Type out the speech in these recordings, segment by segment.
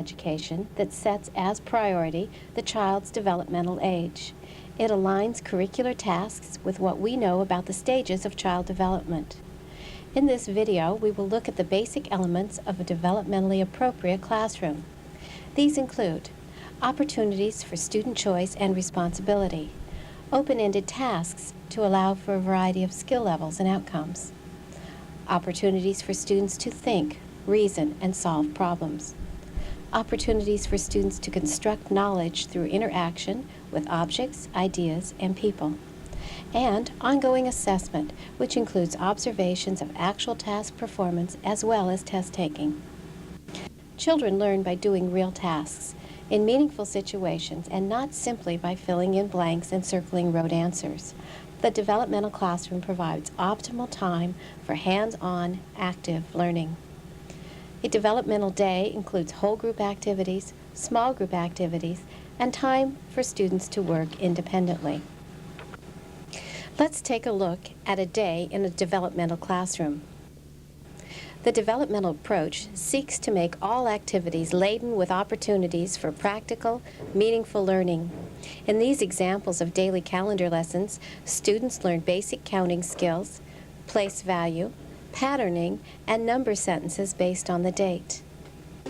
education that sets as priority the child's developmental age. It aligns curricular tasks with what we know about the stages of child development. In this video, we will look at the basic elements of a developmentally appropriate classroom. These include opportunities for student choice and responsibility, open-ended tasks to allow for a variety of skill levels and outcomes, opportunities for students to think, reason, and solve problems, opportunities for students to construct knowledge through interaction with objects, ideas, and people, and ongoing assessment, which includes observations of actual task performance as well as test taking. Children learn by doing real tasks in meaningful situations and not simply by filling in blanks and circling rote answers. The developmental classroom provides optimal time for hands-on, active learning. A developmental day includes whole group activities, small group activities, and time for students to work independently. Let's take a look at a day in a developmental classroom. The developmental approach seeks to make all activities laden with opportunities for practical, meaningful learning. In these examples of daily calendar lessons, students learn basic counting skills, place value, patterning, and number sentences based on the date.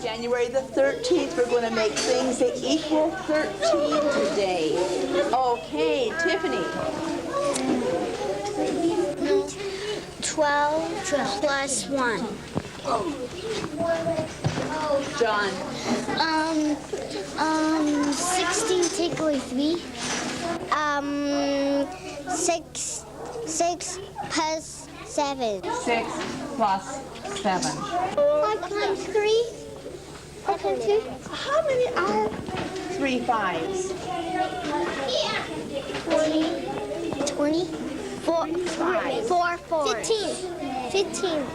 January the 13th, we're going to make things that equal 13 today. Okay, Tiffany. 12 plus 1. John. 16 take away 3. 6 plus 7. 6 plus 7. 5 times 3. 5 times 2. How many are 3 5s? 20. 4 4. 15.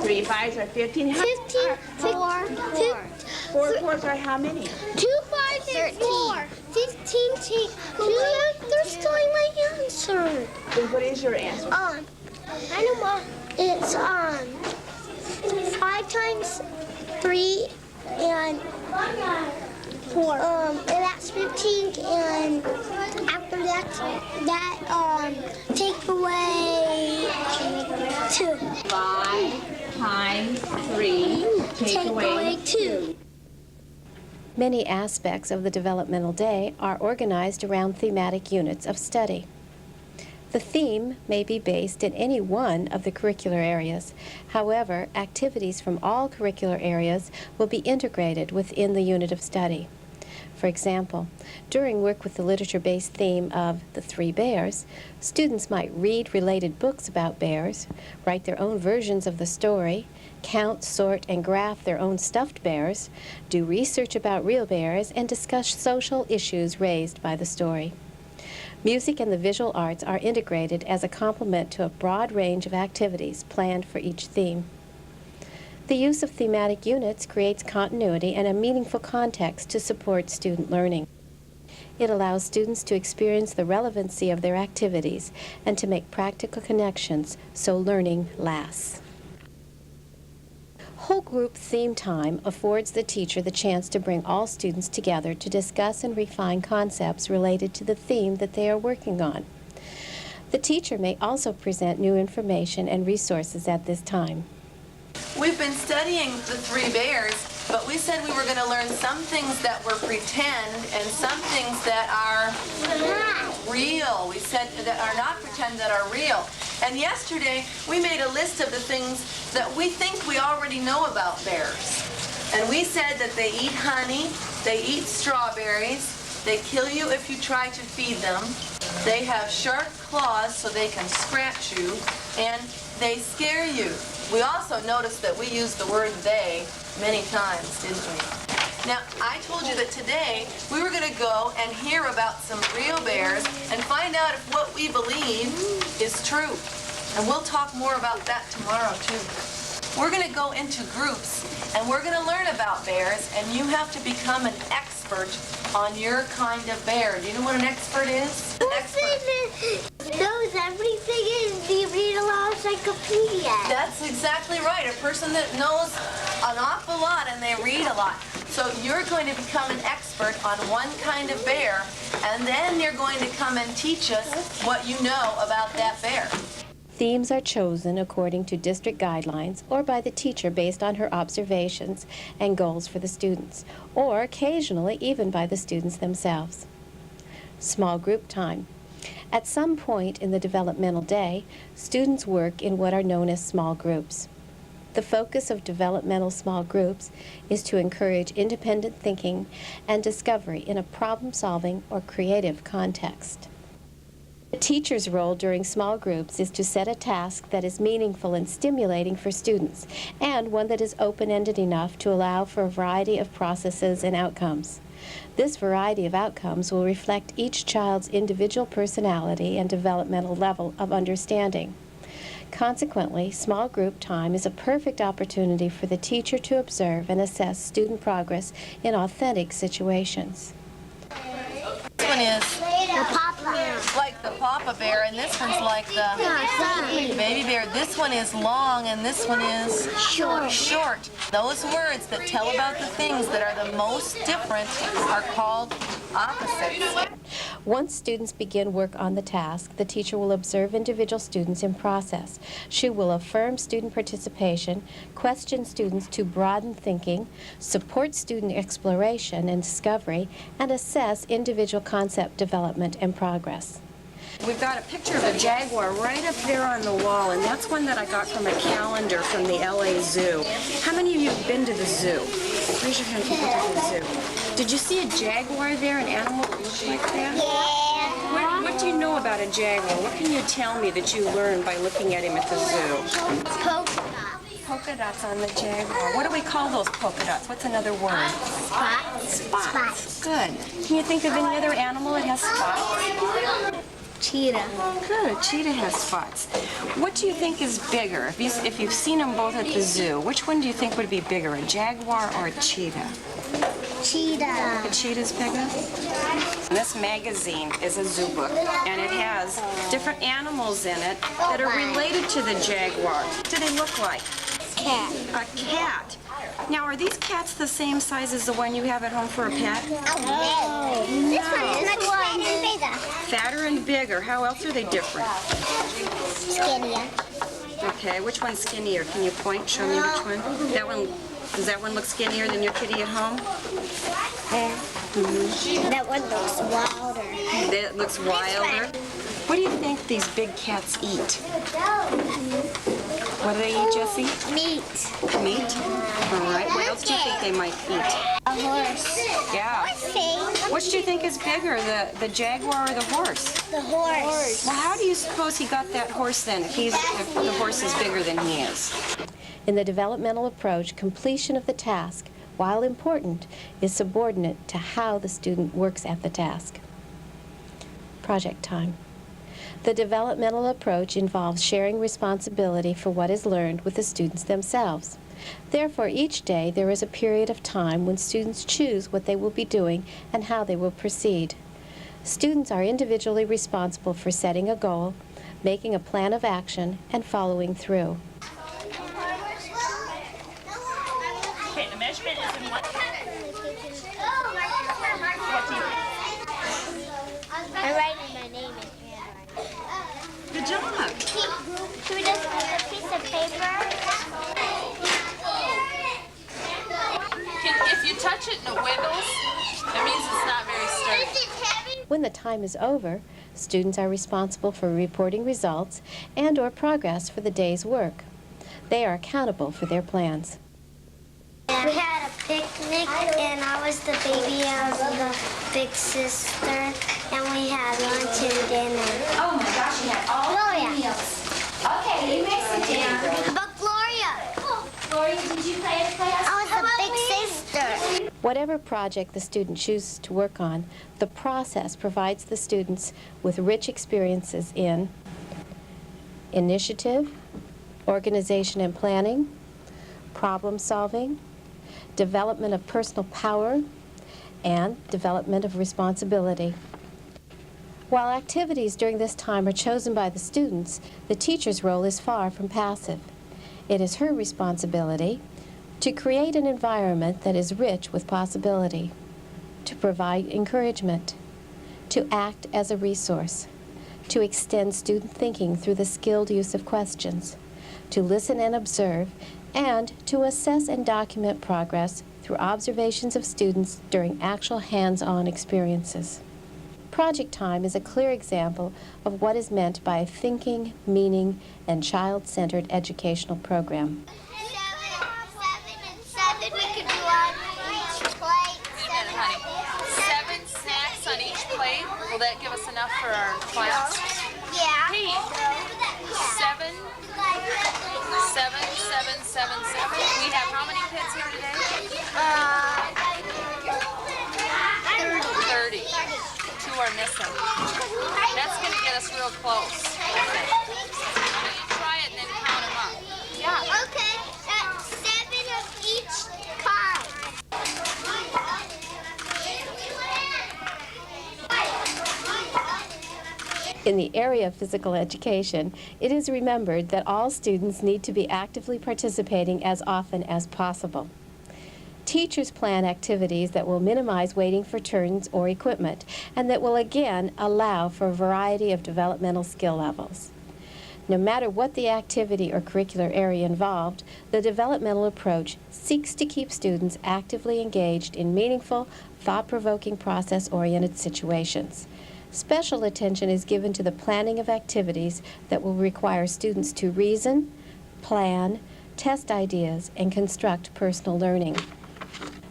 3 5s are 15. 15. 4 4 are how many? 2 5s and 4. 15 take. They're stealing my answer. Then what is your answer? I know, Mom. It's 5 times 3 and 4. And that's 15. And after that, take away 2. 5 times 3. Take away 2. Many aspects of the developmental day are organized around thematic units of study. The theme may be based in any one of the curricular areas. However, activities from all curricular areas will be integrated within the unit of study. For example, during work with the literature-based theme of the 3 bears, students might read related books about bears, write their own versions of the story, count, sort, and graph their own stuffed bears, do research about real bears, and discuss social issues raised by the story. Music and the visual arts are integrated as a complement to a broad range of activities planned for each theme. The use of thematic units creates continuity and a meaningful context to support student learning. It allows students to experience the relevancy of their activities and to make practical connections so learning lasts. Whole group theme time affords the teacher the chance to bring all students together to discuss and refine concepts related to the theme that they are working on. The teacher may also present new information and resources at this time. We've been studying the 3 bears, but we said we were going to learn some things that were pretend and some things that are real. We said that are not pretend, that are real. And yesterday we made a list of the things that we think we already know about bears. And we said that they eat honey, they eat strawberries, they kill you if you try to feed them, they have sharp claws so they can scratch you, and they scare you. We also noticed that we used the word they many times, didn't we? Now, I told you that today we were going to go and hear about some real bears and find out if what we believe is true. And we'll talk more about that tomorrow, too. We're going to go into groups and we're going to learn about bears, and you have to become an expert on your kind of bear. Do you know what an expert is? An expert knows everything and they read a lot of encyclopedia. That's exactly right. A person that knows an awful lot and they read a lot. So you're going to become an expert on one kind of bear, and then you're going to come and teach us what you know about that bear. Themes are chosen according to district guidelines or by the teacher based on her observations and goals for the students, or occasionally even by the students themselves. Small group time. At some point in the developmental day, students work in what are known as small groups. The focus of developmental small groups is to encourage independent thinking and discovery in a problem-solving or creative context. The teacher's role during small groups is to set a task that is meaningful and stimulating for students, and one that is open-ended enough to allow for a variety of processes and outcomes. This variety of outcomes will reflect each child's individual personality and developmental level of understanding. Consequently, small group time is a perfect opportunity for the teacher to observe and assess student progress in authentic situations. This one is The papa. like the papa bear, and this one's like the baby bear. This one is long, and this one is short. Those words that tell about the things that are the most different are called opposites. Once students begin work on the task, the teacher will observe individual students in process. She will affirm student participation, question students to broaden thinking, support student exploration and discovery, and assess individual concept development and progress. We've got a picture of a jaguar right up there on the wall, and that's one that I got from a calendar from the LA Zoo. How many of you have been to the zoo? Raise your hand if you've been to the zoo. Did you see a jaguar there, an animal that looked like that? Yeah. What do you know about a jaguar? What can you tell me that you learned by looking at him at the zoo? Polka dots on the jaguar. What do we call those polka dots? What's another word? Spots. Good. Can you think of any other animal that has spots? Cheetah. Good. Cheetah has spots. What do you think is bigger? If you've seen them both at the zoo, which one do you think would be bigger, a jaguar or a cheetah? Cheetah. The cheetah's bigger? This magazine is a zoo book, and it has different animals in it that are related to the jaguar. What do they look like? Cat. A cat. Now, are these cats the same size as the one you have at home for a pet? Oh, no. This one is much fatter and bigger. Fatter and bigger. How else are they different? Skinnier. Okay, which one's skinnier? Can you point? Show me which one. That one. Does that one look skinnier than your kitty at home? That one looks wilder. That looks wilder. What do you think these big cats eat? What do they eat, Jessie? Meat. Meat? All right. What else do you think they might eat? A horse. Yeah. See? Which do you think is bigger, the jaguar or the horse? The horse. Well, how do you suppose he got that horse then, if the horse is bigger than he is? In the developmental approach, completion of the task, while important, is subordinate to how the student works at the task. Project time. The developmental approach involves sharing responsibility for what is learned with the students themselves. Therefore, each day there is a period of time when students choose what they will be doing and how they will proceed. Students are individually responsible for setting a goal, making a plan of action, and following through. Okay, the measurement is in what? I'm writing my name in handwriting. Good job. Should we just use a piece of paper? If you touch it and it wiggles, it means it's not very sturdy. Is it heavy? When the time is over, students are responsible for reporting results and/or progress for the day's work. They are accountable for their plans. We had a picnic, and I was the baby of the big sister, and we had lunch and dinner. Oh my gosh, you had all Gloria. the meals. Okay, you may sit down. How about Gloria? Gloria, did you play at class? I was the big sister. Whatever project the student chooses to work on, the process provides the students with rich experiences in initiative, organization and planning, problem solving, development of personal power, and development of responsibility. While activities during this time are chosen by the students, the teacher's role is far from passive. It is her responsibility to create an environment that is rich with possibility, to provide encouragement, to act as a resource, to extend student thinking through the skilled use of questions, to listen and observe, and to assess and document progress through observations of students during actual hands-on experiences. Project Time is a clear example of what is meant by a thinking, meaning, and child-centered educational program. 7 we could do on each plate. Wait a minute, honey. 7 snacks on each plate? Will that give us enough for our class? Yeah. Hey, 7, 7, 7, 7, 7. We have how many kids here today? 30. 2 are missing. That's going to get us real close. Okay. Now you try it and then count them up. Yeah. Okay. 7 of each kind. In the area of physical education, it is remembered that all students need to be actively participating as often as possible. Teachers plan activities that will minimize waiting for turns or equipment, and that will again allow for a variety of developmental skill levels. No matter what the activity or curricular area involved, the developmental approach seeks to keep students actively engaged in meaningful, thought-provoking, process-oriented situations. Special attention is given to the planning of activities that will require students to reason, plan, test ideas, and construct personal learning.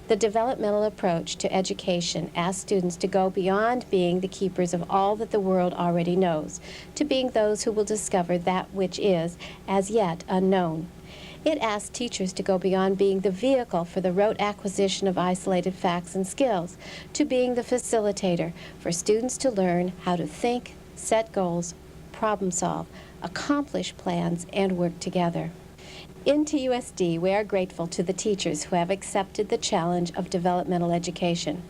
The developmental approach to education asks students to go beyond being the keepers of all that the world already knows, to being those who will discover that which is, as yet, unknown. It asks teachers to go beyond being the vehicle for the rote acquisition of isolated facts and skills, to being the facilitator for students to learn how to think, set goals, problem solve, accomplish plans, and work together. In TUSD, we are grateful to the teachers who have accepted the challenge of developmental education.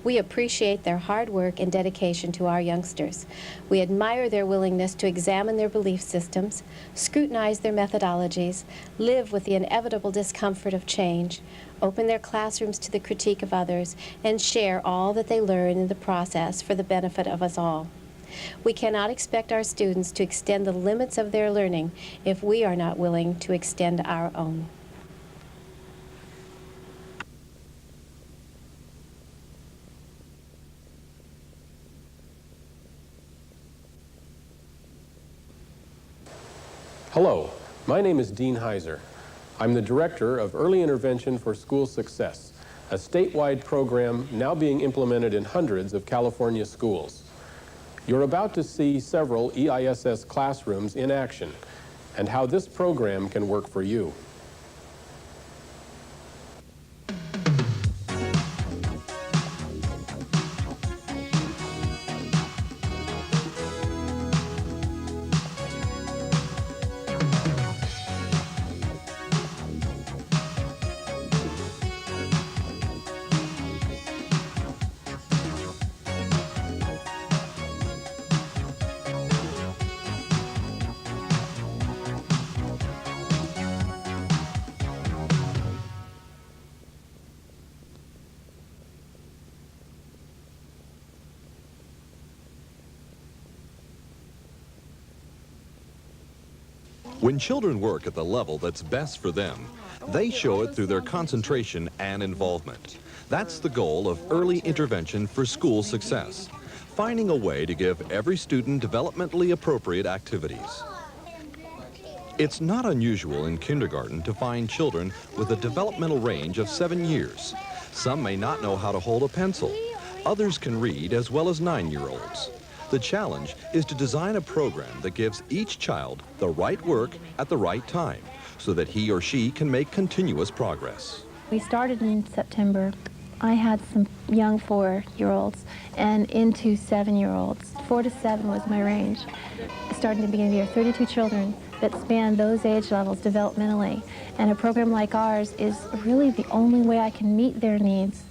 We appreciate their hard work and dedication to our youngsters. We admire their willingness to examine their belief systems, scrutinize their methodologies, live with the inevitable discomfort of change, open their classrooms to the critique of others, and share all that they learn in the process for the benefit of us all. We cannot expect our students to extend the limits of their learning if we are not willing to extend our own. Hello, my name is Dean Heiser. I'm the Director of Early Intervention for School Success, a statewide program now being implemented in hundreds of California schools. You're about to see several EISS classrooms in action and how this program can work for you. When children work at the level that's best for them, they show it through their concentration and involvement. That's the goal of early intervention for school success, finding a way to give every student developmentally appropriate activities. It's not unusual in kindergarten to find children with a developmental range of 7 years. Some may not know how to hold a pencil. Others can read as well as 9-year-olds. The challenge is to design a program that gives each child the right work at the right time so that he or she can make continuous progress. We started in September. I had some young 4-year-olds and into 7-year-olds. 4 to 7 was my range. Starting at the beginning of the year, 32 children that span those age levels developmentally. And a program like ours is really the only way I can meet their needs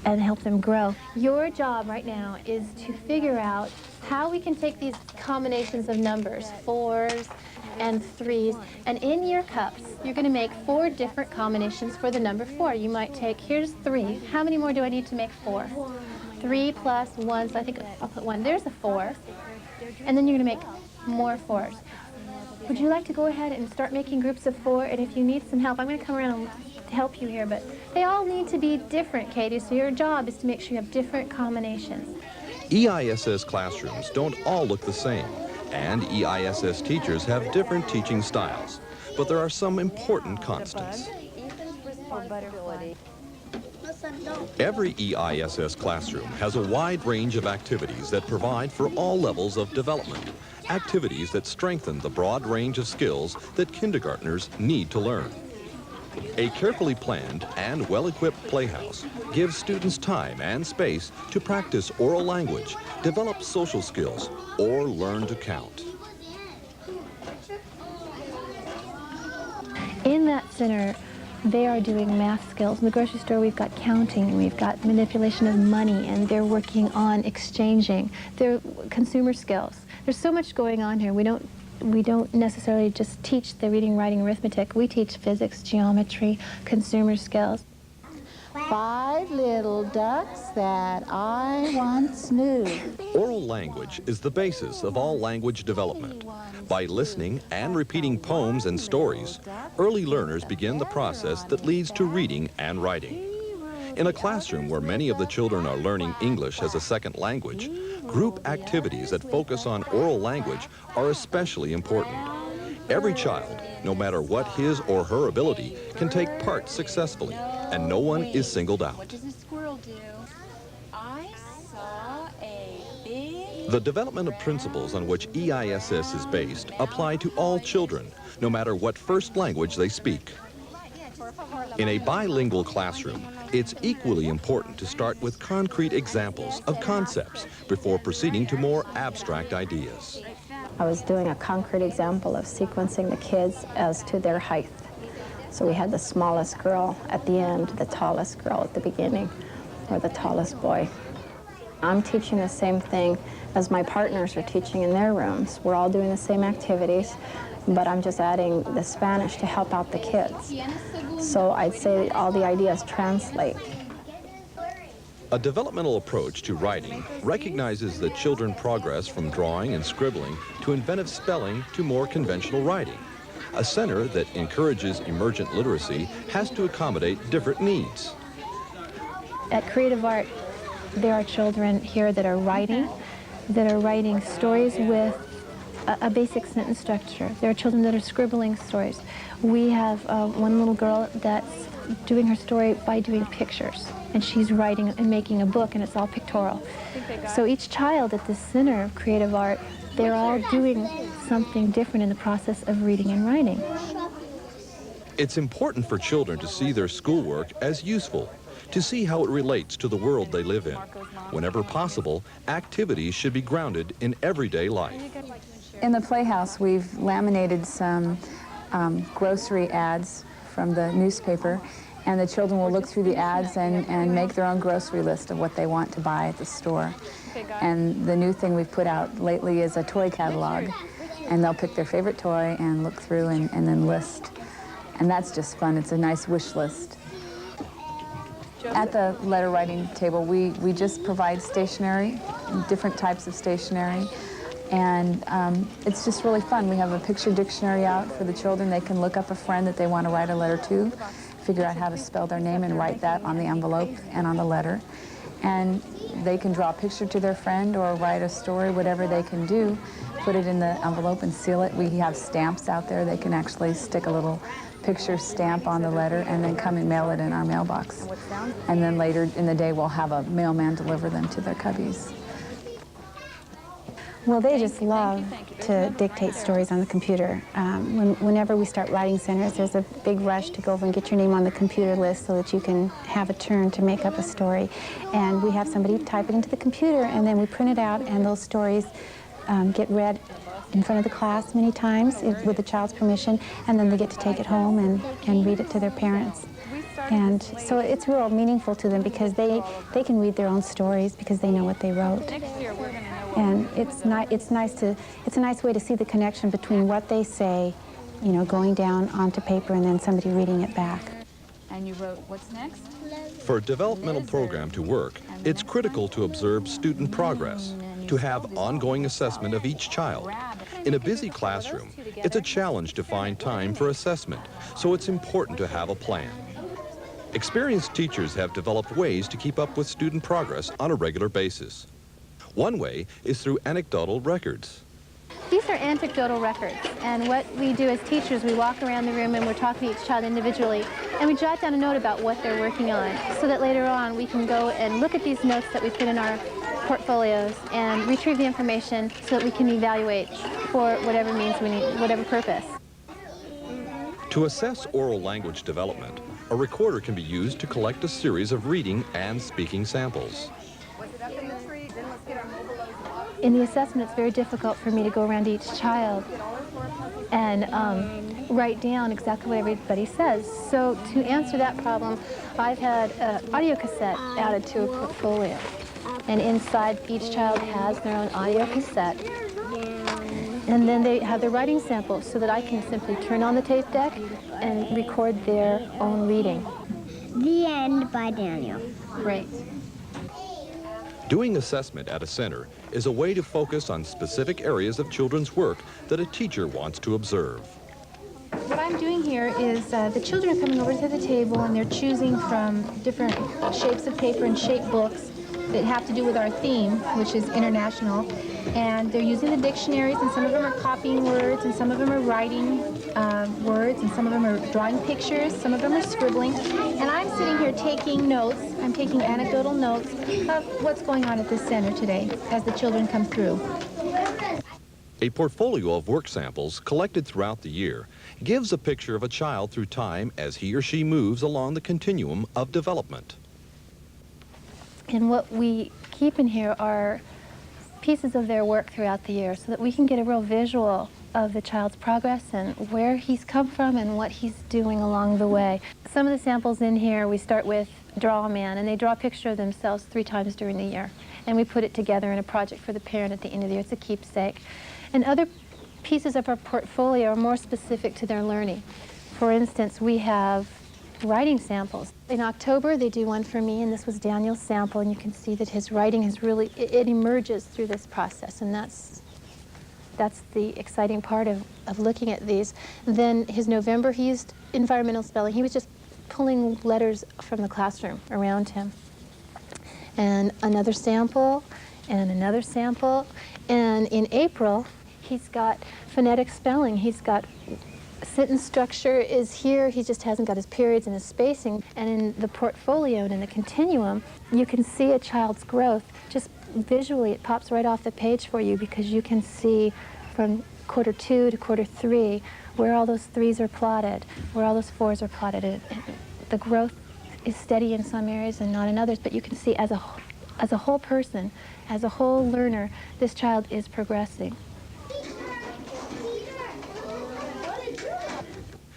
and help them grow. Your job right now is to figure out how we can take these combinations of numbers, 4s and 3s, and in your cups, you're going to make 4 different combinations for the number 4. You might take, here's 3. How many more do I need to make 4? 3 plus 1, so I think I'll put 1. There's a 4. And then you're going to make more 4s. Would you like to go ahead and start making groups of 4? And if you need some help, I'm going to come around and help you here, but they all need to be different, Katie, so your job is to make sure you have different combinations. EISS classrooms don't all look the same, and EISS teachers have different teaching styles, but there are some important constants. Every EISS classroom has a wide range of activities that provide for all levels of development, activities that strengthen the broad range of skills that kindergartners need to learn. A carefully planned and well-equipped playhouse gives students time and space to practice oral language, develop social skills, or learn to count. In that center, they are doing math skills. In the grocery store, we've got counting, we've got manipulation of money, and they're working on exchanging. They're consumer skills. There's so much going on here. We don't necessarily just teach the reading, writing, arithmetic. We teach physics, geometry, consumer skills. 5 little ducks that I once knew. Oral language is the basis of all language development. By listening and repeating poems and stories, early learners begin the process that leads to reading and writing. In a classroom where many of the children are learning English as a second language, group activities that focus on oral language are especially important. Every child, no matter what his or her ability, can take part successfully, and no one is singled out. What does a squirrel do? I saw a big... The developmental principles on which EISS is based apply to all children, no matter what first language they speak. In a bilingual classroom, it's equally important to start with concrete examples of concepts before proceeding to more abstract ideas. I was doing a concrete example of sequencing the kids as to their height. So we had the smallest girl at the end, the tallest girl at the beginning, or the tallest boy. I'm teaching the same thing as my partners are teaching in their rooms. We're all doing the same activities, but I'm just adding the Spanish to help out the kids. So I'd say all the ideas translate. A developmental approach to writing recognizes that children progress from drawing and scribbling to inventive spelling to more conventional writing. A center that encourages emergent literacy has to accommodate different needs. At Creative Art, there are children here that are writing stories with a basic sentence structure. There are children that are scribbling stories. We have one little girl that's doing her story by doing pictures, and she's writing and making a book, and it's all pictorial. So each child at the center of Creative Art, they're all doing something different in the process of reading and writing. It's important for children to see their schoolwork as useful, to see how it relates to the world they live in. Whenever possible, activities should be grounded in everyday life. In the Playhouse, we've laminated some grocery ads from the newspaper, and the children will look through the ads and make their own grocery list of what they want to buy at the store. And the new thing we've put out lately is a toy catalog, and they'll pick their favorite toy and look through and then list. And that's just fun. It's a nice wish list. At the letter writing table, we just provide stationery, different types of stationery, and it's just really fun. We have a picture dictionary out for the children. They can look up a friend that they want to write a letter to, figure out how to spell their name and write that on the envelope and on the letter. And they can draw a picture to their friend or write a story, whatever they can do, put it in the envelope and seal it. We have stamps out there. They can actually stick a little picture stamp on the letter and then come and mail it in our mailbox. And then later in the day, we'll have a mailman deliver them to their cubbies. Well, they just love to dictate stories on the computer. Whenever we start writing centers, there's a big rush to go over and get your name on the computer list so that you can have a turn to make up a story. And we have somebody type it into the computer, and then we print it out, and those stories get read in front of the class many times with the child's permission, and then they get to take it home and read it to their parents. And so it's real meaningful to them because they can read their own stories because they know what they wrote. Next year we're going to know And it's a nice way to see the connection between what they say, you know, going down onto paper and then somebody reading it back. And you wrote, what's next? For a developmental program to work, it's critical to observe student progress, to have ongoing assessment of each child. In a busy classroom, it's a challenge to find time for assessment, so it's important to have a plan. Experienced teachers have developed ways to keep up with student progress on a regular basis. One way is through anecdotal records. These are anecdotal records, and what we do as teachers, we walk around the room and we're talking to each child individually, and we jot down a note about what they're working on, so that later on we can go and look at these notes that we put in our portfolios and retrieve the information so that we can evaluate for whatever means we need, whatever purpose. To assess oral language development, a recorder can be used to collect a series of reading and speaking samples. In the assessment, it's very difficult for me to go around to each child and write down exactly what everybody says. So to answer that problem, I've had an audio cassette added to a portfolio. And inside, each child has their own audio cassette. And then they have their writing samples so that I can simply turn on the tape deck and record their own reading. The End by Daniel. Great. Doing assessment at a center is a way to focus on specific areas of children's work that a teacher wants to observe. What I'm doing here is the children are coming over to the table and they're choosing from different shapes of paper and shape books that have to do with our theme, which is international. And they're using the dictionaries, and some of them are copying words, and some of them are writing words, and some of them are drawing pictures, some of them are scribbling. And I'm sitting here taking notes. I'm taking anecdotal notes of what's going on at this center today as the children come through. A portfolio of work samples collected throughout the year gives a picture of a child through time as he or she moves along the continuum of development. And what we keep in here are pieces of their work throughout the year so that we can get a real visual of the child's progress and where he's come from and what he's doing along the way. Some of the samples in here, we start with Draw a Man, and they draw a picture of themselves 3 times during the year. And we put it together in a project for the parent at the end of the year. It's a keepsake. And other pieces of our portfolio are more specific to their learning. For instance, we have writing samples. In October, they do one for me, and this was Daniel's sample, and you can see that his writing has really, it emerges through this process, and that's the exciting part of looking at these. Then his November, he used environmental spelling. He was just pulling letters from the classroom around him. And another sample, and another sample. And in April, he's got phonetic spelling. He's got sentence structure is here, he just hasn't got his periods and his spacing. And in the portfolio and in the continuum, you can see a child's growth. Just visually, it pops right off the page for you because you can see from quarter 2 to quarter 3 where all those 3s are plotted, where all those 4s are plotted. And the growth is steady in some areas and not in others, but you can see as a whole person, as a whole learner, this child is progressing.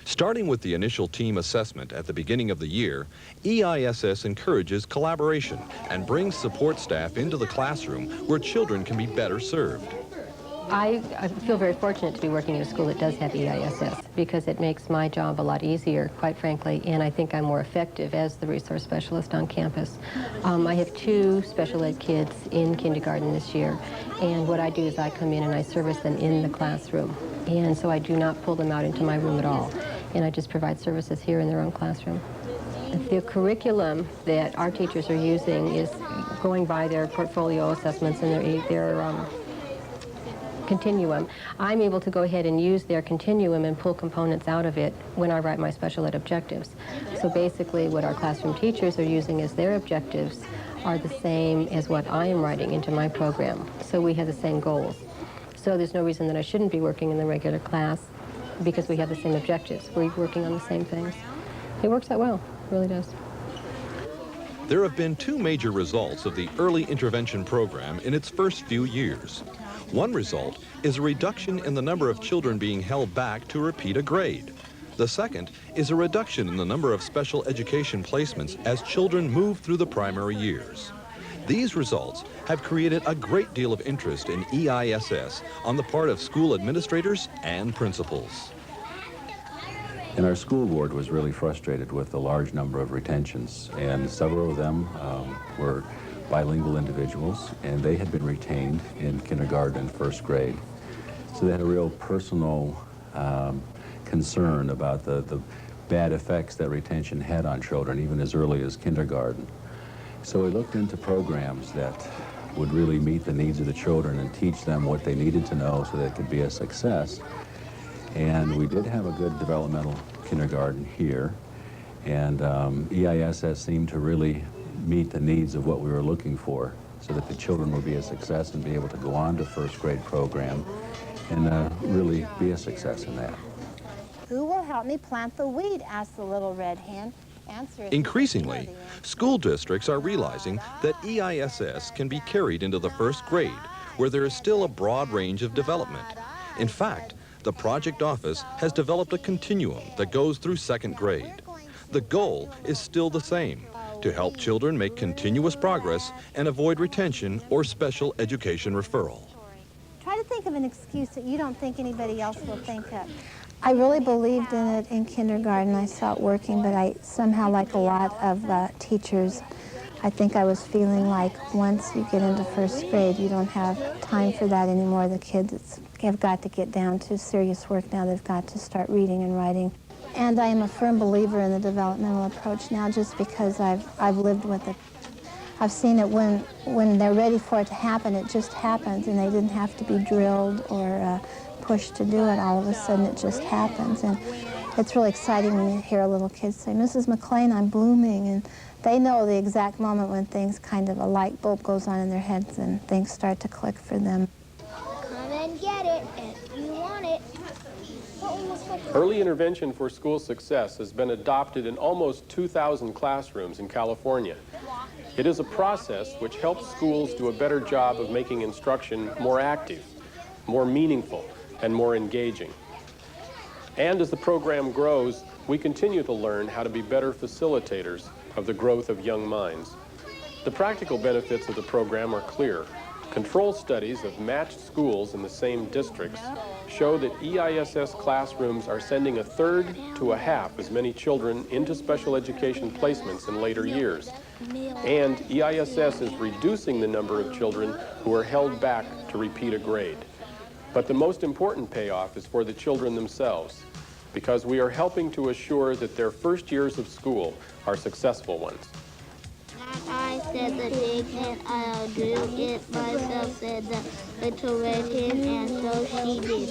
Starting with the initial team assessment at the beginning of the year, EISS encourages collaboration and brings support staff into the classroom where children can be better served. I feel very fortunate to be working in a school that does have EISS because it makes my job a lot easier, quite frankly, and I think I'm more effective as the resource specialist on campus. I have 2 special ed kids in kindergarten this year, and what I do is I come in and I service them in the classroom, and so I do not pull them out into my room at all, and I just provide services here in their own classroom. The curriculum that our teachers are using is going by their portfolio assessments and their continuum. I'm able to go ahead and use their continuum and pull components out of it when I write my special ed objectives. So basically what our classroom teachers are using as their objectives are the same as what I am writing into my program. So we have the same goals. So there's no reason that I shouldn't be working in the regular class because we have the same objectives. We're working on the same things. It works out well, it really does. There have been 2 major results of the early intervention program in its first few years. One result is a reduction in the number of children being held back to repeat a grade. The second is a reduction in the number of special education placements as children move through the primary years. These results have created a great deal of interest in EISS on the part of school administrators and principals. And our school board was really frustrated with the large number of retentions, and several of them were bilingual individuals, and they had been retained in kindergarten and first grade. So they had a real personal concern about the bad effects that retention had on children, even as early as kindergarten. So we looked into programs that would really meet the needs of the children and teach them what they needed to know so that it could be a success. And we did have a good developmental kindergarten here, and EISS seemed to really meet the needs of what we were looking for so that the children would be a success and be able to go on to first grade program and really be a success in that. Who will help me plant the weed? Asked the little red hen. Answer is Increasingly, school districts are realizing that EISS can be carried into the first grade, where there is still a broad range of development. In fact, the project office has developed a continuum that goes through second grade. The goal is still the same, to help children make continuous progress and avoid retention or special education referral. Try to think of an excuse that you don't think anybody else will think of. I really believed in it in kindergarten. I saw it working, but I somehow, like a lot of teachers, I think I was feeling like once you get into first grade, you don't have time for that anymore. The kids have got to get down to serious work now. They've got to start reading and writing. And I am a firm believer in the developmental approach now just because I've lived with it. I've seen it when they're ready for it to happen, it just happens, and they didn't have to be drilled or pushed to do it. All of a sudden it just happens. And it's really exciting when you hear a little kid say, "Mrs. McLean, I'm blooming." And they know the exact moment when things kind of, a light bulb goes on in their heads and things start to click for them. Come and get it if you want it. Early intervention for school success has been adopted in almost 2,000 classrooms in California. It is a process which helps schools do a better job of making instruction more active, more meaningful, and more engaging. And as the program grows, we continue to learn how to be better facilitators of the growth of young minds. The practical benefits of the program are clear. Control studies of matched schools in the same districts show that EISS classrooms are sending 1/3 to 1/2 as many children into special education placements in later years. And EISS is reducing the number of children who are held back to repeat a grade. But the most important payoff is for the children themselves, because we are helping to assure that their first years of school are successful ones. I said the big hen, I'll do it myself, said the little red hen, and so she did.